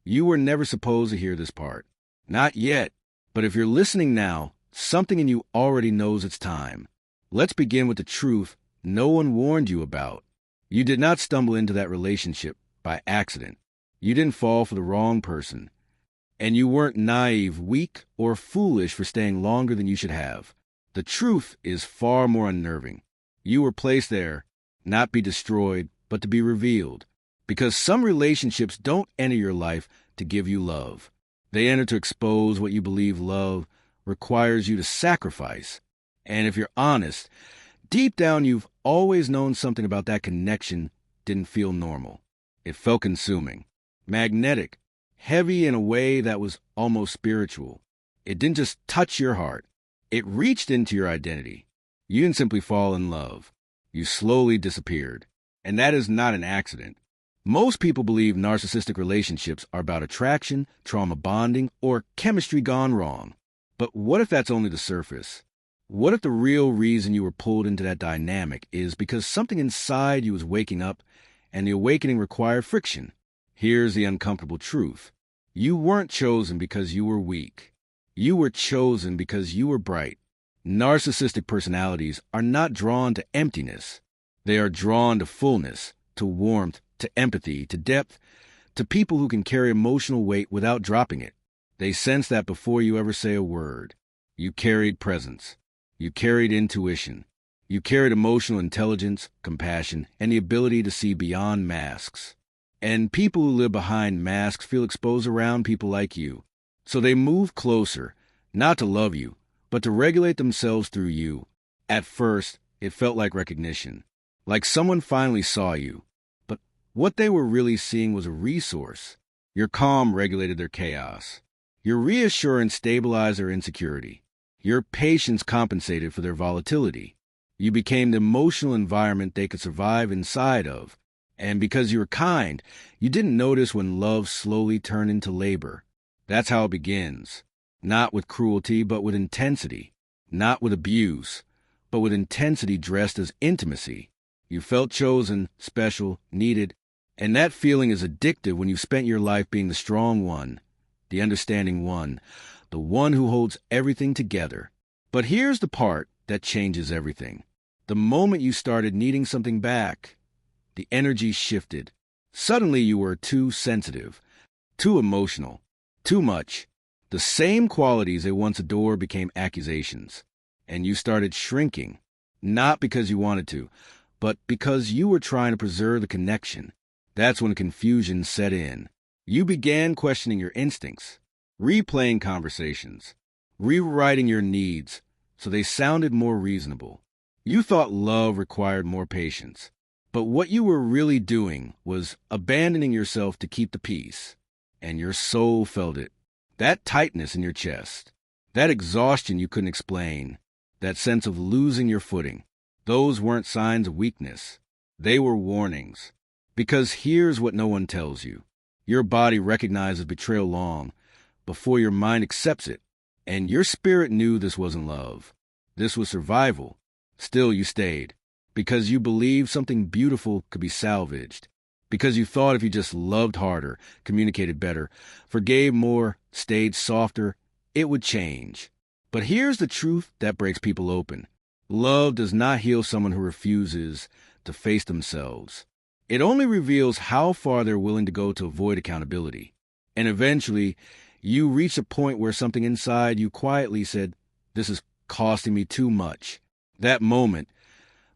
You were never supposed to hear this part. Not yet. But if you're listening now, something in you already knows it's time. Let's begin with the truth no one warned you about. You did not stumble into that relationship by accident. You didn't fall for the wrong person. And you weren't naive, weak, or foolish for staying longer than you should have. The truth is far more unnerving. You were placed there, not to be destroyed, but to be revealed. Because some relationships don't enter your life to give you love. They enter to expose what you believe love requires you to sacrifice. And if you're honest, deep down you've always known something about that connection didn't feel normal. It felt consuming, magnetic, heavy in a way that was almost spiritual. It didn't just touch your heart. It reached into your identity. You didn't simply fall in love. You slowly disappeared. And that is not an accident. Most people believe narcissistic relationships are about attraction, trauma bonding, or chemistry gone wrong. But what if that's only the surface? What if the real reason you were pulled into that dynamic is because something inside you was waking up and the awakening required friction? Here's the uncomfortable truth. You weren't chosen because you were weak. You were chosen because you were bright. Narcissistic personalities are not drawn to emptiness. They are drawn to fullness, to warmth, to empathy, to depth, to people who can carry emotional weight without dropping it. They sense that before you ever say a word. You carried presence. You carried intuition. You carried emotional intelligence, compassion, and the ability to see beyond masks. And people who live behind masks feel exposed around people like you. So they move closer, not to love you, but to regulate themselves through you. At first, it felt like recognition, like someone finally saw you. But what they were really seeing was a resource. Your calm regulated their chaos. Your reassurance stabilized their insecurity. Your patience compensated for their volatility. You became the emotional environment they could survive inside of. And because you were kind, you didn't notice when love slowly turned into labor. That's how it begins. Not with cruelty, but with intensity. Not with abuse, but with intensity dressed as intimacy. You felt chosen, special, needed, and that feeling is addictive when you've spent your life being the strong one, the understanding one, the one who holds everything together. But here's the part that changes everything. The moment you started needing something back, the energy shifted. Suddenly you were too sensitive, too emotional, too much. The same qualities they once adored became accusations. And you started shrinking, not because you wanted to, but because you were trying to preserve the connection. That's when confusion set in. You began questioning your instincts, replaying conversations, rewriting your needs so they sounded more reasonable. You thought love required more patience. But what you were really doing was abandoning yourself to keep the peace. And your soul felt it. That tightness in your chest. That exhaustion you couldn't explain. That sense of losing your footing. Those weren't signs of weakness. They were warnings. Because here's what no one tells you. Your body recognizes betrayal long before your mind accepts it. And your spirit knew this wasn't love. This was survival. Still you stayed. Because you believed something beautiful could be salvaged. Because you thought if you just loved harder, communicated better, forgave more, stayed softer, it would change. But here's the truth that breaks people open. Love does not heal someone who refuses to face themselves. It only reveals how far they're willing to go to avoid accountability. And eventually, you reach a point where something inside you quietly said, "This is costing me too much." That moment,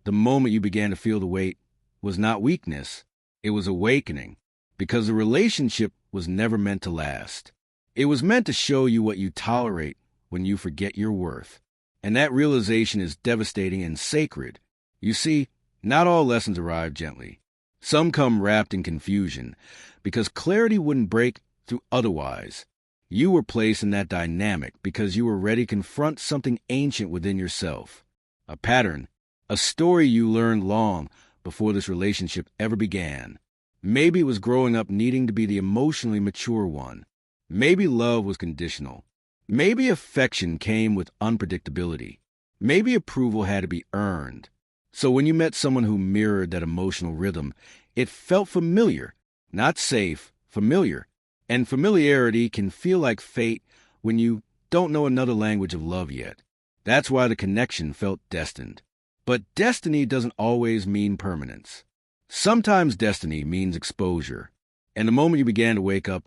the moment you began to feel the weight, was not weakness. It was awakening, because the relationship was never meant to last. It was meant to show you what you tolerate when you forget your worth. And that realization is devastating and sacred. You see, not all lessons arrive gently. Some come wrapped in confusion, because clarity wouldn't break through otherwise. You were placed in that dynamic because you were ready to confront something ancient within yourself. A pattern. A story you learned long before this relationship ever began. Maybe it was growing up needing to be the emotionally mature one. Maybe love was conditional. Maybe affection came with unpredictability. Maybe approval had to be earned. So when you met someone who mirrored that emotional rhythm, it felt familiar. Not safe, familiar. And familiarity can feel like fate when you don't know another language of love yet. That's why the connection felt destined. But destiny doesn't always mean permanence. Sometimes destiny means exposure. And the moment you began to wake up,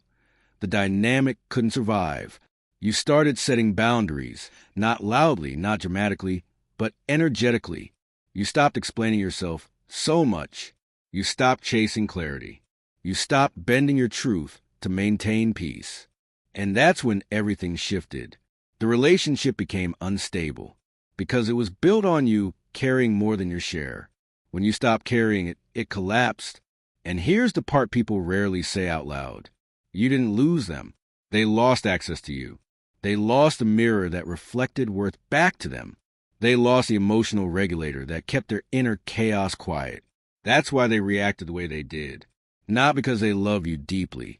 the dynamic couldn't survive. You started setting boundaries, not loudly, not dramatically, but energetically. You stopped explaining yourself so much. You stopped chasing clarity. You stopped bending your truth to maintain peace. And that's when everything shifted. The relationship became unstable because it was built on you carrying more than your share. When you stopped carrying it, it collapsed. And here's the part people rarely say out loud. You didn't lose them. They lost access to you. They lost the mirror that reflected worth back to them. They lost the emotional regulator that kept their inner chaos quiet. That's why they reacted the way they did. Not because they love you deeply,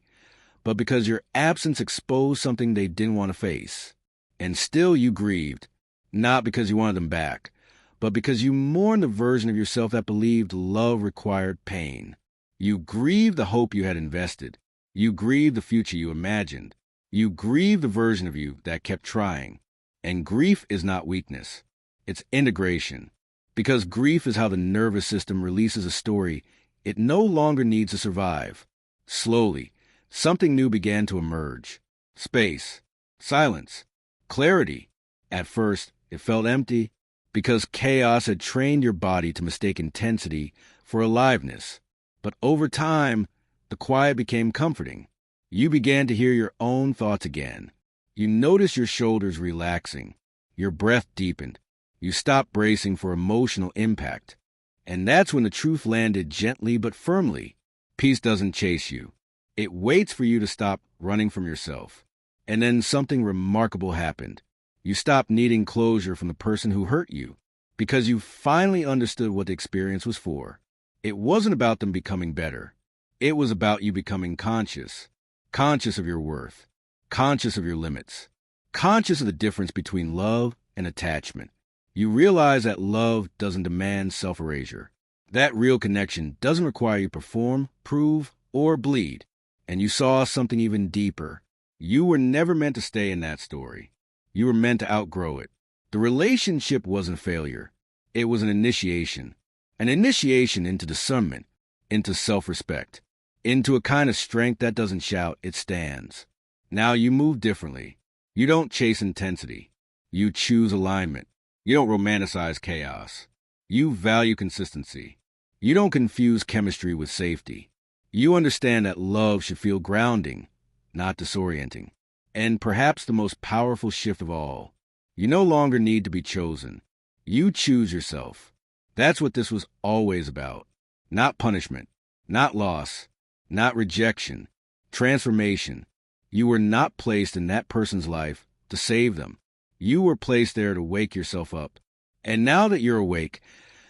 but because your absence exposed something they didn't want to face. And still you grieved, not because you wanted them back, but because you mourned the version of yourself that believed love required pain. You grieved the hope you had invested. You grieved the future you imagined. You grieved the version of you that kept trying. And grief is not weakness. It's integration. Because grief is how the nervous system releases a story it no longer needs to survive. Slowly, something new began to emerge. Space, silence, clarity. At first, it felt empty because chaos had trained your body to mistake intensity for aliveness. But over time, the quiet became comforting. You began to hear your own thoughts again. You noticed your shoulders relaxing. Your breath deepened. You stopped bracing for emotional impact. And that's when the truth landed gently but firmly. Peace doesn't chase you. It waits for you to stop running from yourself. And then something remarkable happened. You stopped needing closure from the person who hurt you because you finally understood what the experience was for. It wasn't about them becoming better. It was about you becoming conscious. Conscious of your worth. Conscious of your limits. Conscious of the difference between love and attachment. You realize that love doesn't demand self-erasure. That real connection doesn't require you to perform, prove, or bleed. And you saw something even deeper. You were never meant to stay in that story. You were meant to outgrow it. The relationship wasn't failure. It was an initiation. An initiation into discernment, into self-respect, into a kind of strength that doesn't shout, it stands. Now you move differently. You don't chase intensity. You choose alignment. You don't romanticize chaos. You value consistency. You don't confuse chemistry with safety. You understand that love should feel grounding, not disorienting. And perhaps the most powerful shift of all, you no longer need to be chosen. You choose yourself. That's what this was always about. Not punishment, not loss, not rejection, transformation. You were not placed in that person's life to save them. You were placed there to wake yourself up. And now that you're awake,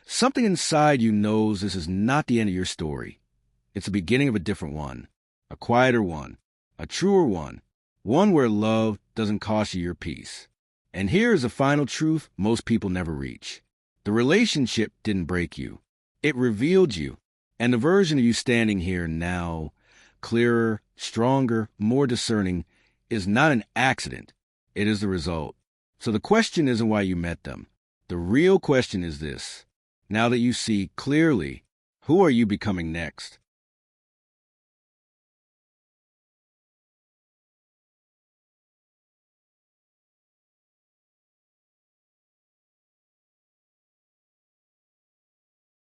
something inside you knows this is not the end of your story. It's the beginning of a different one, a quieter one, a truer one where love doesn't cost you your peace. And here is a final truth most people never reach. The relationship didn't break you. It revealed you. And the version of you standing here now, clearer, stronger, more discerning, is not an accident. It is the result. So the question isn't why you met them. The real question is this. Now that you see clearly, who are you becoming next?